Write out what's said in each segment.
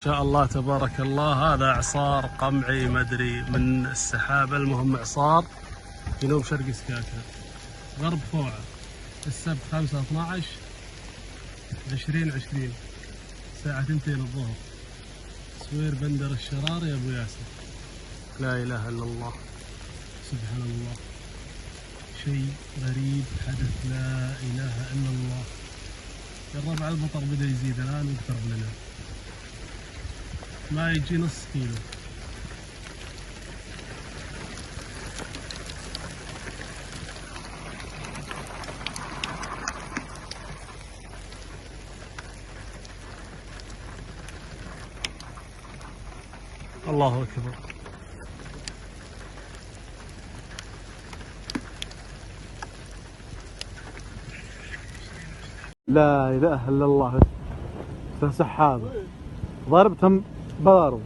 شاء الله تبارك الله. هذا اعصار قمعي مدري من السحابه، المهم اعصار جنوب شرق سكاكر غرب فوعه. السبت 5/12/2020 الساعة 2 الظهر، سوير بندر الشرار يا ابو ياسر. لا اله الا الله، سبحان الله، شيء غريب حدث، لا اله الا الله. الربع المطر بدا يزيد الان ويقترب لنا، ما يجي نص كيلو. الله اكبر. لا اله الا الله، سحابه ضربتهم بارو.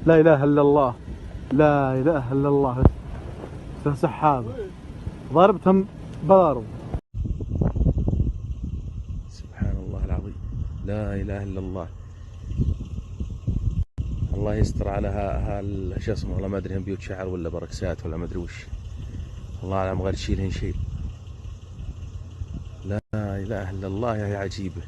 لا اله الا الله، لا اله الا الله، سحابه ضربتهم بارو. سبحان الله العظيم، لا اله الا الله. الله يستر على شو اسمه، والله ما ادري هم بيوت شعر ولا بركسات ولا ما ادري وش، الله اعلم. غير شيلهن شيل. لا اله الا الله، يا عجيبه.